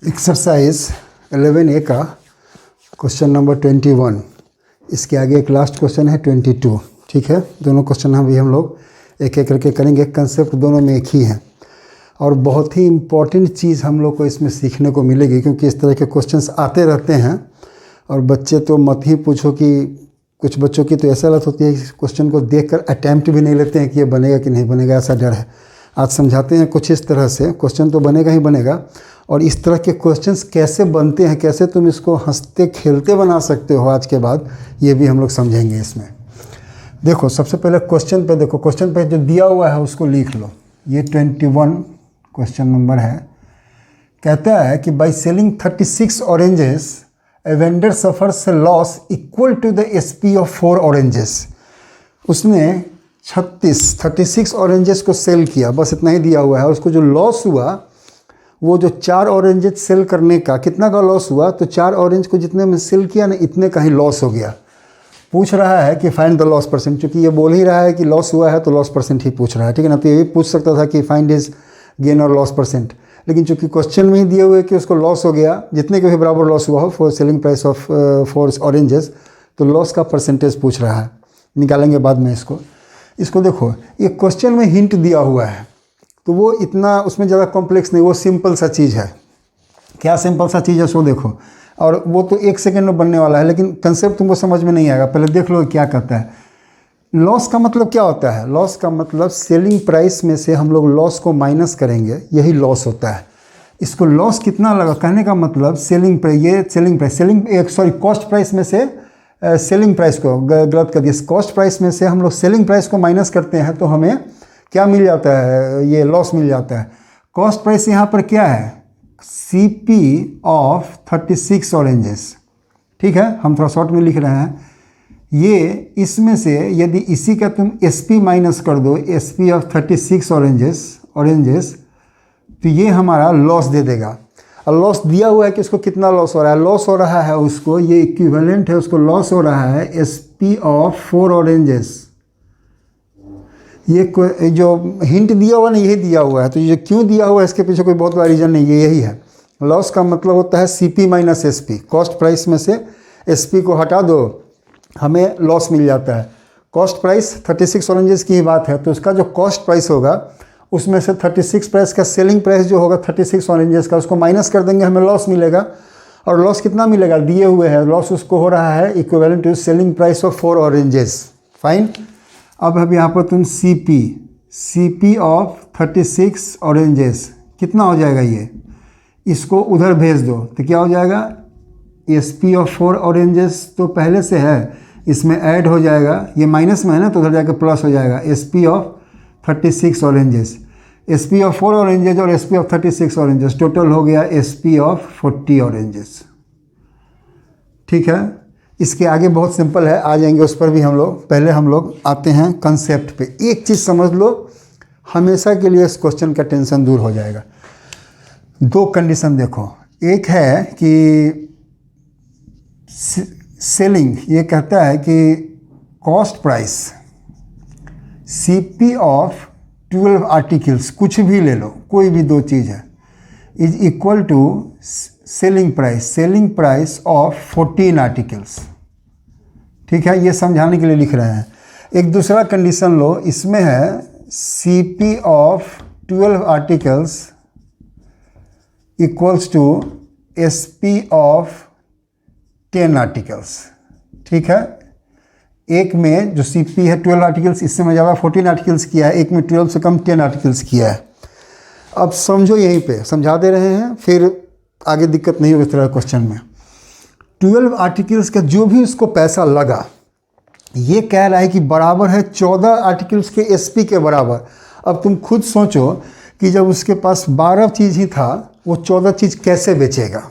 Exercise 11A का question number 21। इसके आगे एक लास्ट क्वेश्चन है 22। ठीक है, दोनों क्वेश्चन हम लोग एक एक करके करेंगे। कंसेप्ट दोनों में एक ही है और बहुत ही इम्पॉर्टेंट चीज़ हम लोग को इसमें सीखने को मिलेगी, क्योंकि इस तरह के क्वेश्चंस आते रहते हैं और बच्चे तो मत ही पूछो कि कुछ बच्चों की तो ऐसा हालत होती है कि क्वेश्चन को देखकर अटैम्प्ट भी नहीं लेते हैं कि ये बनेगा कि नहीं बनेगा, ऐसा डर है। आज समझाते हैं कुछ इस तरह से, क्वेश्चन तो बनेगा ही बनेगा। और इस तरह के क्वेश्चंस कैसे बनते हैं, कैसे तुम इसको हंसते खेलते बना सकते हो आज के बाद, ये भी हम लोग समझेंगे इसमें। देखो, सबसे पहले क्वेश्चन पे देखो, क्वेश्चन पे जो दिया हुआ है उसको लिख लो। ये 21 क्वेश्चन नंबर है। कहता है कि by selling 36 oranges a vendor suffers a loss equal to the SP of 4 oranges. उसने 36 ऑरेंजेस को सेल किया, बस इतना ही दिया हुआ है। उसको जो लॉस हुआ वो जो 4 ऑरेंजेस सेल करने का कितना का लॉस हुआ, तो 4 ऑरेंज को जितने में सेल किया ना, इतने का ही लॉस हो गया। पूछ रहा है कि फाइंड द लॉस परसेंट। चूँकि ये बोल ही रहा है कि लॉस हुआ है तो लॉस परसेंट ही पूछ रहा है, ठीक है ना। तो ये भी पूछ सकता था कि फाइंड इज गेन और लॉस परसेंट, लेकिन चूँकि क्वेश्चन में ही दिए हुए कि उसको लॉस हो गया, जितने के भी बराबर लॉस हुआ हो for selling price of 4 oranges, तो लॉस का परसेंटेज पूछ रहा है। निकालेंगे बाद में इसको देखो, ये क्वेश्चन में हिंट दिया हुआ है तो वो इतना उसमें ज़्यादा कॉम्प्लेक्स नहीं, वो सिंपल सा चीज़ है। क्या सिंपल सा चीज़ है सो देखो, और वो तो 1 सेकेंड में बनने वाला है, लेकिन कंसेप्ट तुमको समझ में नहीं आएगा। पहले देख लो क्या कहता है। लॉस का मतलब क्या होता है? लॉस का मतलब सेलिंग प्राइस में से हम लोग लॉस को माइनस करेंगे, यही लॉस होता है। इसको लॉस कितना लगा, कहने का मतलब सेलिंग प्राइस, ये कॉस्ट प्राइस में से सेलिंग प्राइस को गलत कर दिया। कॉस्ट प्राइस में से हम लोग सेलिंग प्राइस को माइनस करते हैं तो हमें क्या मिल जाता है, ये लॉस मिल जाता है। कॉस्ट प्राइस यहाँ पर क्या है, CP ऑफ 36 ऑरेंजेस। ठीक है, हम थोड़ा शॉर्ट में लिख रहे हैं। ये इसमें से यदि इसी का तुम SP माइनस कर दो, SP ऑफ 36 ऑरेंजेस, तो ये हमारा लॉस दे देगा। और लॉस दिया हुआ है कि इसको कितना लॉस हो रहा है, लॉस हो रहा है उसको, ये इक्विवेलेंट है, उसको लॉस हो रहा है SP ऑफ 4 ऑरेंजेस। ये जो हिंट दिया हुआ ना, यही दिया हुआ है। तो ये क्यों दिया हुआ है इसके पीछे कोई बहुत बड़ा रीज़न नहीं, ये यही है। लॉस का मतलब होता है CP minus SP। Cost price में से SP को हटा दो, हमें लॉस मिल जाता है। कॉस्ट प्राइस 36 ऑरेंजेस की ही बात है, तो उसका जो कॉस्ट प्राइस होगा उसमें से 36 प्राइस का सेलिंग प्राइस जो होगा 36 ऑरेंजेस का, उसको माइनस कर देंगे, हमें लॉस मिलेगा। और लॉस कितना मिलेगा, दिए हुए है लॉस उसको हो रहा है equivalent to selling price of 4 oranges. Fine. अब यहाँ पर तुम CP ऑफ 36 ऑरेंजेस कितना हो जाएगा, ये इसको उधर भेज दो तो क्या हो जाएगा, SP ऑफ 4 ऑरेंजेस तो पहले से है, इसमें ऐड हो जाएगा, ये माइनस में है ना तो उधर जाकर प्लस हो जाएगा। SP of 36 oranges, SP of 4 oranges और SP ऑफ 36 ऑरेंजेस, टोटल हो गया SP ऑफ 40 ऑरेंजेस। ठीक है, इसके आगे बहुत सिंपल है, आ जाएंगे उस पर भी हम लोग। पहले हम लोग आते हैं कंसेप्ट पे। एक चीज़ समझ लो, हमेशा के लिए इस क्वेश्चन का टेंशन दूर हो जाएगा। 2 कंडीशन देखो, एक है कि सेलिंग, ये कहता है कि cost price CP of 12 articles, कुछ भी ले लो, कोई भी 2 चीज़ है, is equal to selling price of 14 articles. ठीक है, ये समझाने के लिए लिख रहे हैं। एक दूसरा कंडीशन लो, इसमें है CP of 12 articles equals to SP of 10 articles. ठीक है, एक में जो CP है 12 आर्टिकल्स, इससे मैं ज़्यादा 14 आर्टिकल्स किया है, एक में 12 से कम 10 आर्टिकल्स किया है। अब समझो, यहीं पे समझा दे रहे हैं, फिर आगे दिक्कत नहीं होगी इस तरह क्वेश्चन में। 12 आर्टिकल्स का जो भी उसको पैसा लगा, ये कह रहा है कि बराबर है 14 आर्टिकल्स के SP के बराबर। अब तुम खुद सोचो कि जब उसके पास 12 चीज़ ही था, वो 14 चीज़ कैसे बेचेगा।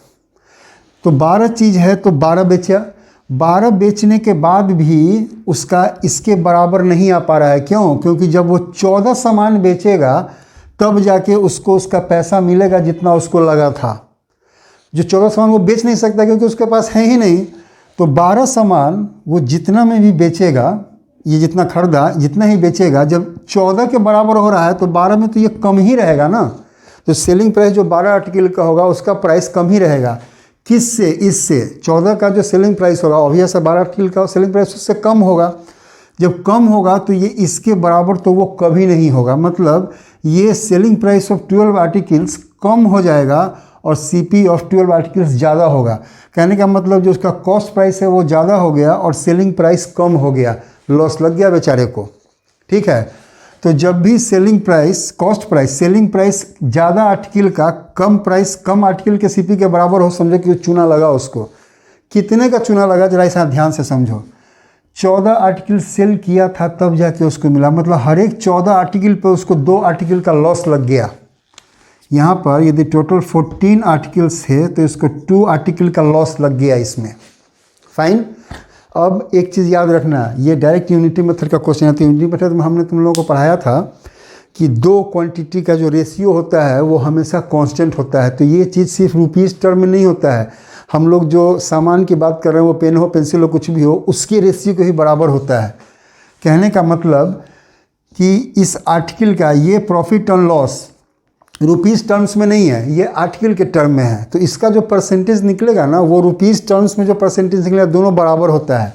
तो 12 चीज़ है तो 12 बेचा, 12 बेचने के बाद भी उसका इसके बराबर नहीं आ पा रहा है। क्यों? क्योंकि जब वो 14 सामान बेचेगा तब जाके उसको उसका पैसा मिलेगा जितना उसको लगा था। जो 14 सामान वो बेच नहीं सकता क्योंकि उसके पास है ही नहीं। तो 12 सामान वो जितना में भी बेचेगा, ये जितना खरीदा जितना ही बेचेगा, जब 14 के बराबर हो रहा है तो 12 में तो ये कम ही रहेगा ना। तो सेलिंग प्राइस जो 12 आर्टिकल का होगा उसका प्राइस कम ही रहेगा। किससे? इससे 14 का जो सेलिंग प्राइस होगा ऑब्वियस है 12 आर्टिकल का सेलिंग प्राइस उससे कम होगा। जब कम होगा तो ये इसके बराबर तो वो कभी नहीं होगा, मतलब ये सेलिंग प्राइस ऑफ 12 आर्टिकल्स कम हो जाएगा और सीपी ऑफ 12 आर्टिकल्स ज़्यादा होगा। कहने का मतलब जो उसका कॉस्ट प्राइस है वो ज़्यादा हो गया और सेलिंग प्राइस कम हो गया, लॉस लग गया बेचारे को। ठीक है, तो जब भी selling price cost price selling price ज़्यादा आर्टिकल का कम प्राइस कम आर्टिकल के सीपी के बराबर हो, समझो कि चूना लगा उसको। कितने का चूना लगा जरा ऐसा ध्यान से समझो। 14 आर्टिकल सेल किया था तब जाके उसको मिला, मतलब हर एक 14 आर्टिकल पर उसको 2 आर्टिकल का लॉस लग गया। यहाँ पर यदि टोटल 14 आर्टिकल्स है तो इसको 2 आर्टिकल का लॉस लग गया इसमें। फाइन। अब एक चीज़ याद रखना, ये डायरेक्ट यूनिटी मेथड का क्वेश्चन है। तो यूनिटी मेथड में हमने तुम लोगों को पढ़ाया था कि 2 क्वांटिटी का जो रेशियो होता है वो हमेशा कांस्टेंट होता है। तो ये चीज़ सिर्फ रुपीज़ टर्म में नहीं होता है, हम लोग जो सामान की बात कर रहे हैं वो पेन हो पेंसिल हो कुछ भी हो उसके रेशियो के ही बराबर होता है। कहने का मतलब कि इस आर्टिकल का ये profit and loss rupees terms में नहीं है, ये आर्टिकल के टर्म में है। तो इसका जो परसेंटेज निकलेगा ना वो रुपीज़ टर्म्स में जो परसेंटेज निकलेगा दोनों बराबर होता है।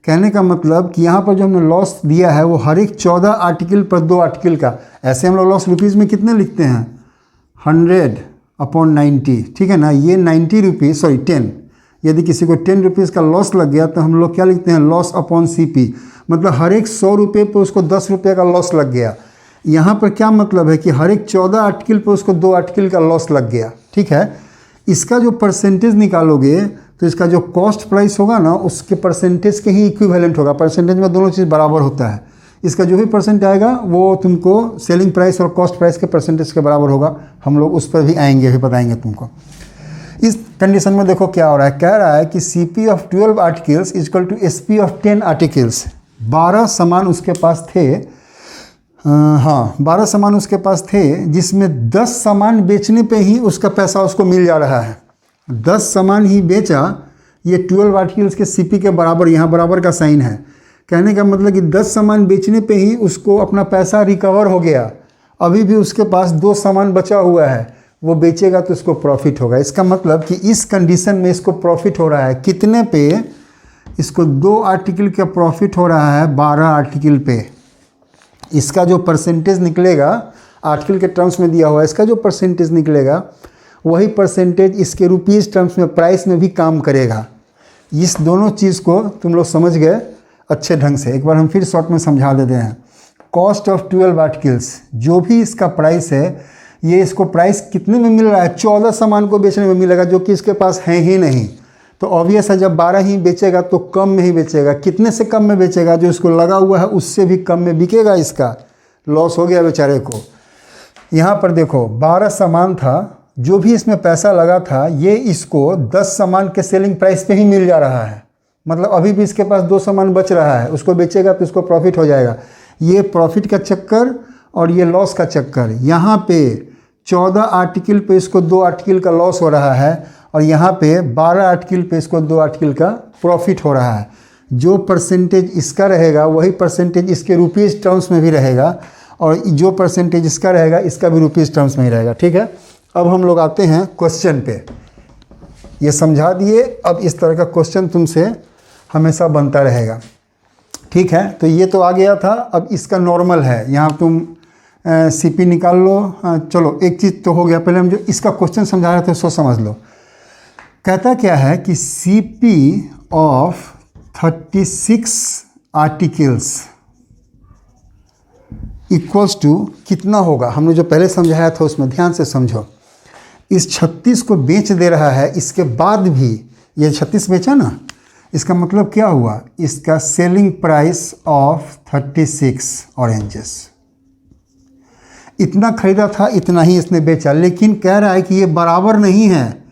कहने का मतलब कि यहाँ पर जो हमने लॉस दिया है वो हर एक 14 आर्टिकल पर 2 आर्टिकल का। ऐसे हम लोग लॉस रुपीज़ में कितने लिखते हैं 100/90, ठीक है ना। ये 90 रुपीज़ 10, यदि किसी को 10 रुपीज़ का लॉस लग गया तो हम लोग क्या लिखते हैं लॉस अपॉन सीपी, मतलब हर एक 100 रुपये पर उसको 10 रुपये का लॉस लग गया। यहाँ पर क्या मतलब है कि हर एक 14 आर्टिकल पर उसको 2 आर्टिकल का लॉस लग गया। ठीक है, इसका जो परसेंटेज निकालोगे तो इसका जो कॉस्ट प्राइस होगा ना उसके परसेंटेज के ही इक्विवेलेंट होगा। परसेंटेज में दोनों चीज़ बराबर होता है। इसका जो भी परसेंट आएगा वो तुमको सेलिंग प्राइस और कॉस्ट प्राइस के परसेंटेज के बराबर होगा। हम लोग उस पर भी आएंगे, अभी बताएंगे तुमको। इस कंडीशन में देखो क्या हो रहा है, कह रहा है कि CP of 12 articles is equal to SP of 10 articles. 12 सामान उसके पास थे, हाँ 12 सामान उसके पास थे जिसमें 10 सामान बेचने पे ही उसका पैसा उसको मिल जा रहा है। 10 सामान ही बेचा, ये 12 आर्टिकल्स के CP के बराबर, यहाँ बराबर का साइन है। कहने का मतलब कि 10 सामान बेचने पे ही उसको अपना पैसा रिकवर हो गया। अभी भी उसके पास 2 सामान बचा हुआ है, वो बेचेगा तो उसको प्रॉफिट होगा। इसका मतलब कि इस कंडीशन में इसको प्रॉफिट हो रहा है कितने पे, इसको 2 आर्टिकल का प्रॉफिट हो रहा है 12 आर्टिकल पे। इसका जो परसेंटेज निकलेगा आर्टिकल के टर्म्स में दिया हुआ है, इसका जो परसेंटेज निकलेगा वही परसेंटेज इसके रुपीज़ टर्म्स में प्राइस में भी काम करेगा। इस दोनों चीज़ को तुम लोग समझ गए अच्छे ढंग से। एक बार हम फिर शॉर्ट में समझा देते हैं। कॉस्ट ऑफ 12 आर्टिकल्स, जो भी इसका प्राइस है, ये इसको प्राइस कितने में मिल रहा है 14 सामान को बेचने में मिलेगा जो कि इसके पास है ही नहीं। तो ऑब्वियस है जब 12 ही बेचेगा तो कम में ही बेचेगा। कितने से कम में बेचेगा, जो इसको लगा हुआ है उससे भी कम में बिकेगा। इसका लॉस हो गया बेचारे को। यहाँ पर देखो 12 सामान था, जो भी इसमें पैसा लगा था ये इसको 10 सामान के सेलिंग प्राइस पे ही मिल जा रहा है। मतलब अभी भी इसके पास 2 सामान बच रहा है, उसको बेचेगा तो इसको प्रॉफिट हो जाएगा। ये प्रॉफिट का चक्कर और ये लॉस का चक्कर। यहाँ पे 14 आर्टिकल पे इसको 2 आर्टिकल का लॉस हो रहा है और यहाँ पे 12 आर्टिकल पे इसको 2 आर्टिकल का प्रॉफिट हो रहा है। जो परसेंटेज इसका रहेगा वही परसेंटेज इसके रुपीज़ टर्म्स में भी रहेगा और जो परसेंटेज इसका रहेगा इसका भी रुपीज़ टर्म्स में ही रहेगा। ठीक है, अब हम लोग आते हैं क्वेश्चन पे। ये समझा दिए, अब इस तरह का क्वेश्चन तुमसे हमेशा बनता रहेगा। ठीक है, तो ये तो आ गया था। अब इसका नॉर्मल है, यहाँ तुम CP निकाल लो। चलो एक चीज़ तो हो गया, पहले हम जो इसका क्वेश्चन समझा रहे थे उसको समझ लो। कहता क्या है कि CP of 36 articles equals to कितना होगा। हमने जो पहले समझाया था उसमें ध्यान से समझो। इस 36 को बेच दे रहा है, इसके बाद भी ये 36 बेचा ना, इसका मतलब क्या हुआ, इसका सेलिंग प्राइस ऑफ 36 ऑरेंजेस। इतना खरीदा था, इतना ही इसने बेचा, लेकिन कह रहा है कि ये बराबर नहीं है।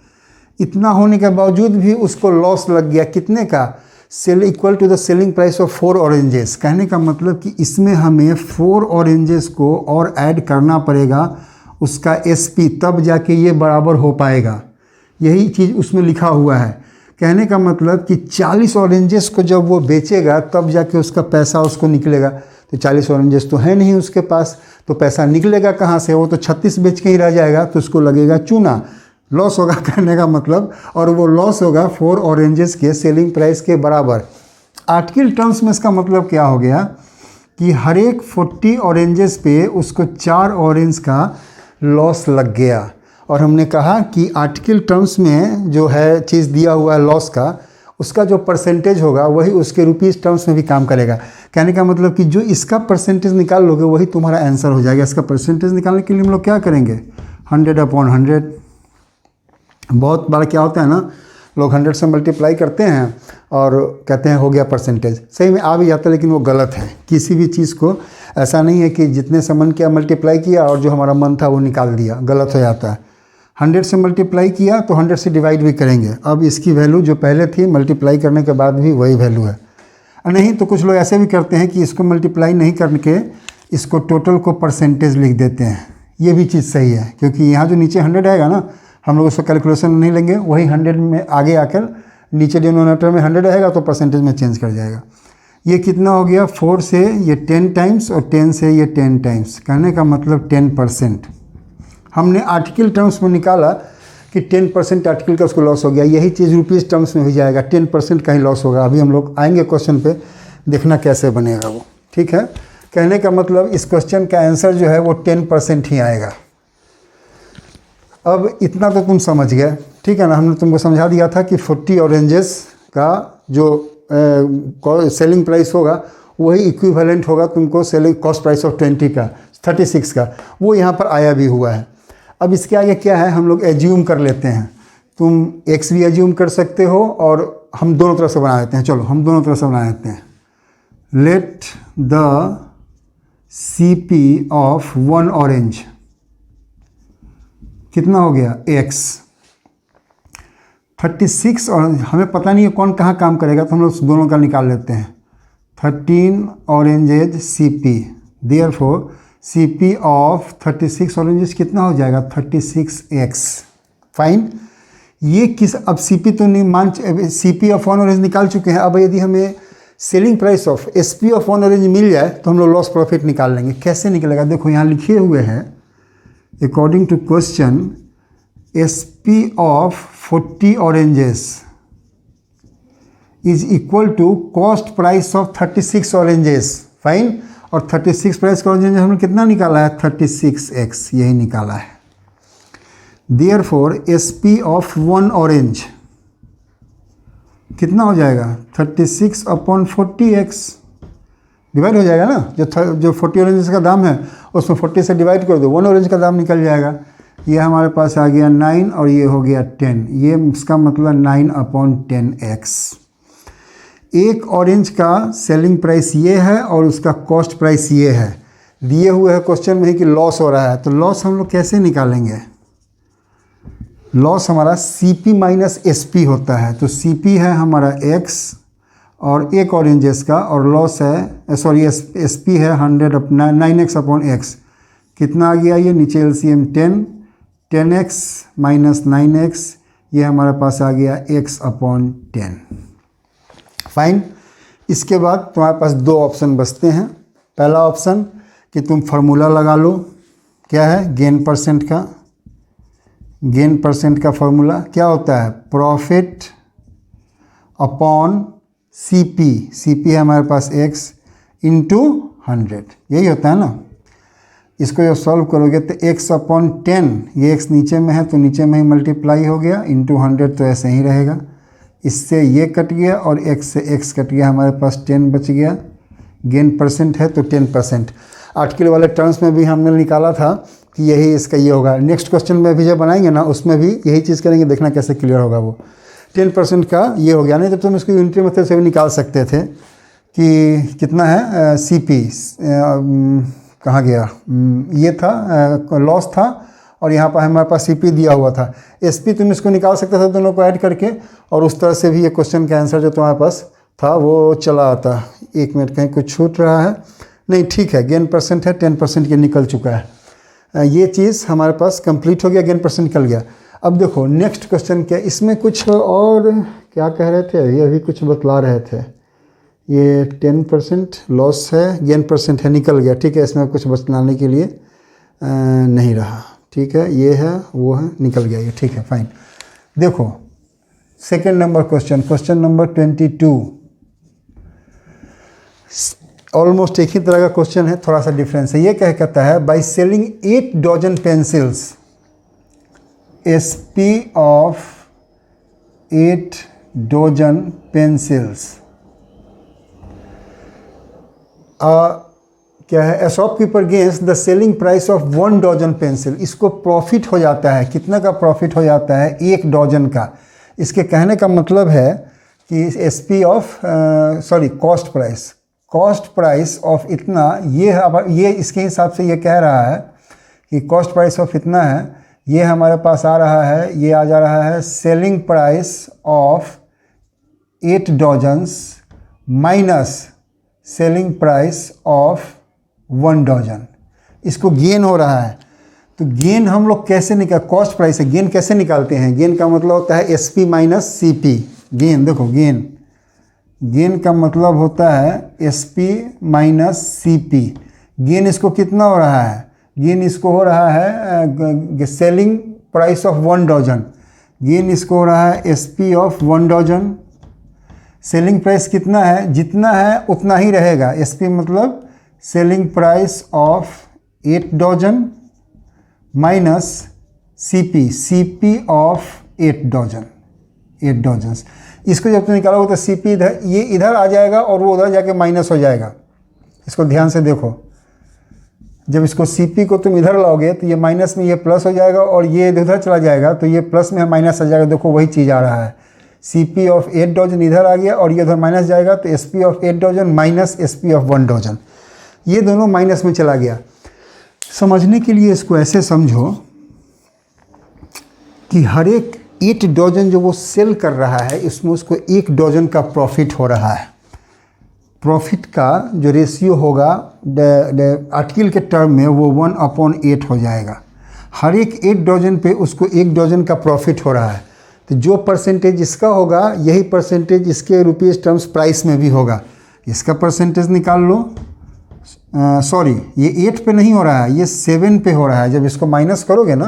इतना होने के बावजूद भी उसको लॉस लग गया। कितने का, sell equal to the selling price of 4 oranges. कहने का मतलब कि इसमें हमें 4 ऑरेंजेस को और ऐड करना पड़ेगा उसका SP, तब जाके ये बराबर हो पाएगा। यही चीज़ उसमें लिखा हुआ है। कहने का मतलब कि 40 ऑरेंजेस को जब वो बेचेगा तब जाके उसका पैसा उसको निकलेगा। तो 40 ऑरेंजेस तो है नहीं उसके पास, तो तो पैसा निकलेगा कहाँ से? वो तो 36 बेच के ही रह जाएगा, तो उसको लगेगा चूना, लॉस होगा कहने का मतलब। और वो लॉस होगा 4 ऑरेंजेस के सेलिंग प्राइस के बराबर। आर्टिकल टर्म्स में इसका मतलब क्या हो गया कि हर एक 40 ऑरेंजेस पे उसको 4 ऑरेंज का लॉस लग गया। और हमने कहा कि आर्टिकल टर्म्स में जो है चीज़ दिया हुआ है लॉस का, उसका जो परसेंटेज होगा वही उसके रुपीज़ टर्म्स में भी काम करेगा। कहने का मतलब कि जो इसका परसेंटेज निकाल लोगे वही तुम्हारा आंसर हो जाएगा। इसका परसेंटेज निकालने के लिए हम लोग क्या करेंगे? 100/100। बहुत बार क्या होता है ना, लोग 100 से मल्टीप्लाई करते हैं और कहते हैं हो गया परसेंटेज। सही में आ भी जाता है, लेकिन वो गलत है। किसी भी चीज़ को ऐसा नहीं है कि जितने से मन किया मल्टीप्लाई किया और जो हमारा मन था वो निकाल दिया, गलत हो जाता है। 100 से मल्टीप्लाई किया तो 100 से डिवाइड भी करेंगे। अब इसकी वैल्यू जो पहले थी मल्टीप्लाई करने के बाद भी वही वैल्यू है। नहीं तो कुछ लोग ऐसे भी करते हैं कि इसको मल्टीप्लाई नहीं करके इसको टोटल को परसेंटेज लिख देते हैं। ये भी चीज़ सही है, क्योंकि यहाँ जो नीचे 100 आएगा ना, हम लोग उसको कैलकुलेशन नहीं लेंगे, वही 100 में आगे आकर नीचे डिनोमिनेटर में 100 रहेगा तो परसेंटेज में चेंज कर जाएगा। ये कितना हो गया? 4 से ये 10 टाइम्स और 10 से ये 10 टाइम्स। कहने का मतलब 10%। हमने आर्टिकल टर्म्स में निकाला कि 10% आर्टिकल का उसको लॉस हो गया। यही चीज़ रुपीज़ टर्म्स में हो जाएगा, 10% का ही लॉस होगा। अभी हम लोग आएंगे क्वेश्चन पे, देखना कैसे बनेगा वो। ठीक है, कहने का मतलब इस क्वेश्चन का आंसर जो है वो 10% ही आएगा। अब इतना तो तुम समझ गए, ठीक है ना। हमने तुमको समझा दिया था कि 40 ऑरेंजेस का जो सेलिंग प्राइस होगा वही इक्विवेलेंट होगा तुमको सेलिंग कॉस्ट प्राइस ऑफ 36 का। वो यहाँ पर आया भी हुआ है। अब इसके आगे क्या है, हम लोग एज्यूम कर लेते हैं। तुम x भी एज्यूम कर सकते हो और हम दोनों तरफ से बना देते हैं। चलो हम दोनों तरफ से बना देते हैं। Late the CP of 1 orange कितना हो गया? x। 36 और हमें पता नहीं है कौन कहाँ काम करेगा, तो हम लोग दोनों का निकाल लेते हैं। 13 oranges CP, therefore CP of 36 oranges कितना हो जाएगा? 36x। फाइन। ये किस, अब CP तो नहीं मान, CP ऑफ 1 ऑरेंज निकाल चुके हैं। अब यदि हमें selling price of SP of 1 orange मिल जाए तो हम लोग लॉस प्रॉफिट निकाल लेंगे। कैसे निकलेगा? देखो यहाँ लिखे हुए हैं, according to question SP of 40 oranges is equal to cost price of 36 oranges. Fine. और 36 प्राइस का ऑरेंज हमने कितना निकाला है? 36x, यही निकाला है। देयरफॉर SP ऑफ 1 ऑरेंज कितना हो जाएगा? 36/40x डिवाइड हो जाएगा ना। जो 40 ऑरेंजेस का दाम है उसमें 40 से डिवाइड कर दो, 1 ऑरेंज का दाम निकल जाएगा। ये हमारे पास आ गया 9 और ये हो गया 10। ये इसका मतलब 9/10x। एक ऑरेंज का सेलिंग प्राइस ये है और उसका कॉस्ट प्राइस ये है। दिए हुए है क्वेश्चन में ही कि लॉस हो रहा है, तो लॉस हम लोग कैसे निकालेंगे? लॉस हमारा CP माइनस SP होता है। तो CP है हमारा x और एक ऑरेंजेस का, और लॉस है सॉरी SP है 9x/x। कितना आ गया? ये नीचे LCM 10x माइनस 9x, ये हमारे पास आ गया x/10। फाइन। इसके बाद तुम्हारे पास 2 ऑप्शन बचते हैं। पहला ऑप्शन कि तुम फार्मूला लगा लो। क्या है? गेन परसेंट का। गेन परसेंट का फार्मूला क्या होता है? प्रॉफिट अपॉन CP है हमारे पास x इंटू 100, यही होता है ना। इसको जब सॉल्व करोगे तो x/10, ये x नीचे में है तो नीचे में ही मल्टीप्लाई हो गया, इंटू 100 तो ऐसे ही रहेगा। इससे ये कट गया और x से x कट गया, हमारे पास 10 बच गया। गेन परसेंट है तो 10%। आर्टिकल वाले टर्म्स में भी हमने निकाला था कि यही इसका ये होगा। नेक्स्ट क्वेश्चन में भी जब बनाएंगे ना उसमें भी यही चीज़ करेंगे, देखना कैसे क्लियर होगा वो। 10% का ये हो गया। नहीं तो तुम इसको यूनिटरी मेथड से भी निकाल सकते थे कि कितना है CP कहाँ गया, ये था लॉस था और यहाँ पर हमारे पास CP दिया हुआ था। SP तुम इसको निकाल सकते थे दोनों को ऐड करके, और उस तरह से भी ये क्वेश्चन का आंसर जो तुम्हारे पास था वो चला आता। 1 मिनट कहीं कुछ छूट रहा है? नहीं, ठीक है। गेन परसेंट है 10% ये निकल चुका है। ये चीज़ हमारे पास कंप्लीट हो गया, गेन परसेंट निकल गया। अब देखो नेक्स्ट क्वेश्चन क्या, इसमें कुछ और क्या कह रहे थे, ये अभी कुछ बतला रहे थे। ये 10% लॉस है, गेन परसेंट है, निकल गया। ठीक है, इसमें कुछ बचलाने के लिए नहीं रहा। ठीक है, ये है वो है, निकल गया ये। ठीक है, फाइन। देखो second number question, question number 22, almost एक ही तरह का क्वेश्चन है, थोड़ा सा डिफरेंस है। ये क्या कहता है, by selling 8 dozen pencils, SP of 8 dozen pencils, क्या है, a shopkeeper gains the selling price of 1 dozen pencil. इसको प्रॉफिट हो जाता है, कितने का प्रॉफिट हो जाता है, 1 डजन का। इसके कहने का मतलब है कि SP of cost price of इतना, ये इसके हिसाब से ये कह रहा है कि कॉस्ट प्राइस ऑफ इतना है। ये हमारे पास आ रहा है, ये आ जा रहा है selling price of 8 dozens minus selling price of 1 dozen. इसको गेन हो रहा है। तो गेन हम लोग कैसे निकाल, कॉस्ट प्राइस है, गेन कैसे निकालते हैं? गेन का मतलब होता है SP माइनस CP। गेन देखो, गेन का मतलब होता है SP माइनस CP। गेन इसको कितना हो रहा है? गेन इसको हो रहा है selling price of 1 dozen. Gain इसको हो रहा है SP of 1 dozen. Selling price कितना है, जितना है उतना ही रहेगा। SP मतलब selling price of 8 dozen minus CP of 8 dozen, 8 dozens. इसको जब तुम निकालोगे तो CP इधर, ये इधर आ जाएगा और वो उधर जाके माइनस हो जाएगा। इसको ध्यान से देखो, जब इसको CP को तुम इधर लाओगे तो ये माइनस में ये प्लस हो जाएगा और ये इधर चला जाएगा तो ये प्लस में माइनस आ जाएगा। देखो वही चीज़ आ रहा है, CP ऑफ 8 डजन इधर आ गया और ये उधर माइनस जाएगा तो SP of 8 dozen minus SP of 1 dozen, ये दोनों माइनस में चला गया। समझने के लिए इसको ऐसे समझो कि हर एक 8 डजन जो वो सेल कर रहा है, इसमें उसको 1 डजन का प्रॉफिट हो रहा है। प्रॉफिट का जो रेशियो होगा आर्टिकल के टर्म में वो 1/8 हो जाएगा। हर एक 8 डजन पे उसको 1 डजन का प्रॉफिट हो रहा है। तो जो परसेंटेज इसका होगा यही परसेंटेज इसके रुपीज़ टर्म्स प्राइस में भी होगा। इसका परसेंटेज निकाल लो। सॉरी, ये 8 पे नहीं हो रहा है, ये 7 पे हो रहा है। जब इसको माइनस करोगे ना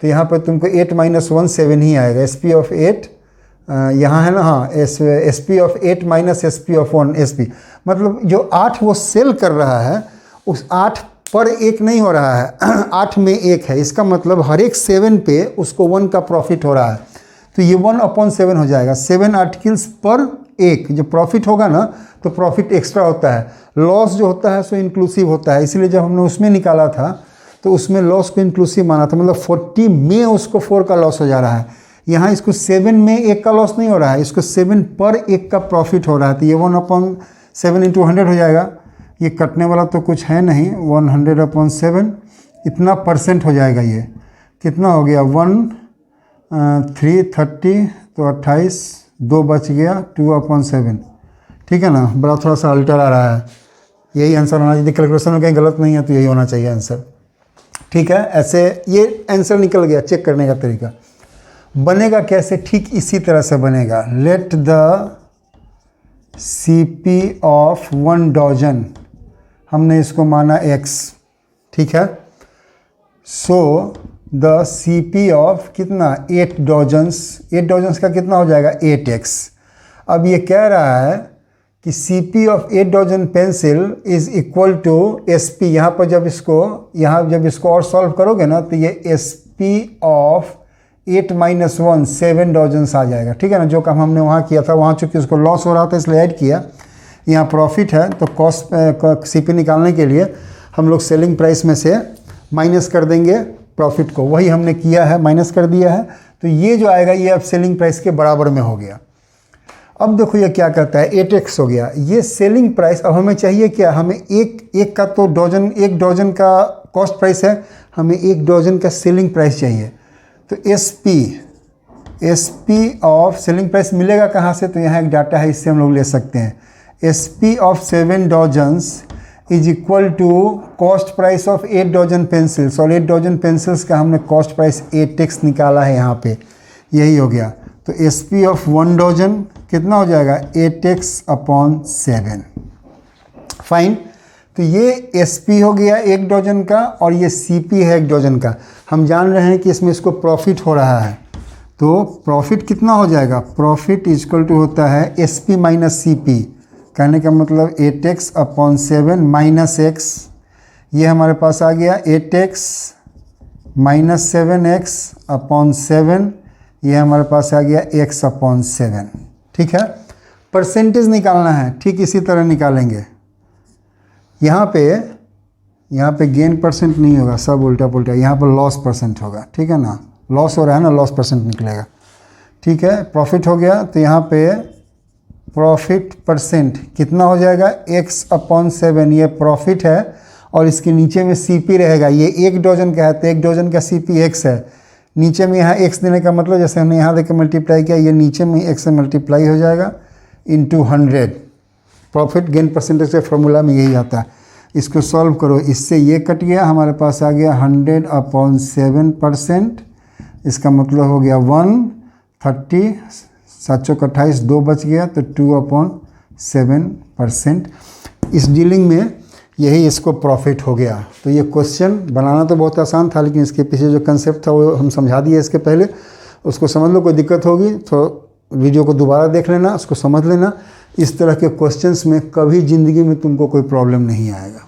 तो यहाँ पर तुमको 8 - 1 7 ही आएगा। SP ऑफ 8 यहाँ है ना, हाँ, SP of 8 minus SP of 1 SP, मतलब जो 8 वो सेल कर रहा है उस 8 पर 1 नहीं हो रहा है, 8 में 1 है। इसका मतलब हर एक 7 पे उसको 1 का प्रॉफिट हो रहा है। तो ये 1/7 हो जाएगा। 7 आर्टिकल्स पर 1 जो प्रॉफिट होगा ना तो प्रॉफिट एक्स्ट्रा होता है। लॉस जो होता है सो इंक्लूसिव होता है, इसलिए जब हमने उसमें निकाला था तो उसमें लॉस को इंक्लूसिव माना था, मतलब 40 में उसको 4 का लॉस हो जा रहा है। यहाँ इसको 7 में 1 का लॉस नहीं हो रहा है, इसको 7 पर 1 का प्रॉफिट हो रहा है। तो ये 1/7 × 100 हो जाएगा। ये कटने वाला तो कुछ है नहीं, 100/7 इतना परसेंट हो जाएगा। ये कितना हो गया, 330, तो 28, 2 बच गया, 2/7। ठीक है ना, बड़ा थोड़ा सा अल्टर आ रहा है। यही आंसर होना चाहिए, कैलकुलेशन में कहीं गलत नहीं है तो यही होना चाहिए आंसर। ठीक है, ऐसे ये आंसर निकल गया। चेक करने का तरीका बनेगा कैसे, ठीक इसी तरह से बनेगा। Let the CP of 1 dozen, हमने इसको माना X, ठीक है। सो द CP ऑफ कितना, 8 डजन्स, 8 डजन्स का कितना हो जाएगा, 8X। अब ये कह रहा है कि CP of 8 dozen pencil is equal to SP। यहाँ पर जब इसको और सॉल्व करोगे ना तो ये SP ऑफ 8 - 1 7 डजन्स आ जाएगा। ठीक है ना, जो काम हमने वहाँ किया था, वहाँ चूँकि उसको लॉस हो रहा था इसलिए ऐड किया। यहाँ प्रॉफिट है तो कॉस्ट CP निकालने के लिए हम लोग सेलिंग प्राइस में से माइनस कर देंगे प्रॉफिट को। वही हमने किया है, माइनस कर दिया है। तो ये जो आएगा ये अब सेलिंग प्राइस के बराबर में हो गया। अब देखो ये क्या करता है, 8X हो गया। ये सेलिंग प्राइस, अब हमें चाहिए क्या, हमें एक का तो डजन, 1 डजन का कॉस्ट प्राइस है, हमें 1 डजन का सेलिंग प्राइस चाहिए। तो SP ऑफ सेलिंग प्राइस मिलेगा कहाँ से, तो यहाँ एक डाटा है, इससे हम लोग ले सकते हैं। SP of 7 dozens is equal to cost price of 8 dozen pencils, और 8 डजन पेंसिल्स का हमने कॉस्ट प्राइस 8X निकाला है यहाँ पे, यही हो गया। तो SP ऑफ 1 डजन कितना हो जाएगा 8x/7। फाइन। तो ये SP हो गया 1 डजन का और ये CP है 1 डजन का। हम जान रहे हैं कि इसमें इसको प्रॉफिट हो रहा है, तो प्रॉफिट कितना हो जाएगा, प्रॉफिट इक्वल टू होता है SP माइनस CP। कहने का मतलब 8x/7 माइनस x, ये हमारे पास आ गया 8x माइनस 7x/7, ये हमारे पास आ गया x/7। ठीक है, परसेंटेज निकालना है, ठीक इसी तरह निकालेंगे। यहाँ पे गेन परसेंट नहीं होगा, सब उल्टा पुल्टा, यहाँ पर लॉस परसेंट होगा। ठीक है ना, लॉस हो रहा है ना, लॉस परसेंट निकलेगा। ठीक है, प्रॉफिट हो गया, तो यहाँ पे प्रॉफिट परसेंट कितना हो जाएगा x/7, ये प्रॉफिट है और इसके नीचे में CP रहेगा। ये 1 डजन का है तो 1 डजन का CP x है। नीचे में यहाँ x देने का मतलब जैसे हमने यहाँ देकर मल्टीप्लाई किया, ये नीचे में x से मल्टीप्लाई हो जाएगा इंटू 100। प्रॉफिट गेन परसेंटेज के फॉर्मूला में यही आता है। इसको सॉल्व करो, इससे ये कट गया, हमारे पास आ गया 100/7%। इसका मतलब हो गया 130, 728 2 बच गया तो 2/7%। इस डीलिंग में यही इसको प्रॉफिट हो गया। तो ये क्वेश्चन बनाना तो बहुत आसान था, लेकिन इसके पीछे जो कंसेप्ट था वो हम समझा दिए इसके पहले, उसको समझ लो। कोई दिक्कत होगी तो वीडियो को दोबारा देख लेना, उसको समझ लेना। इस तरह के क्वेश्चंस में कभी ज़िंदगी में तुमको कोई प्रॉब्लम नहीं आएगा।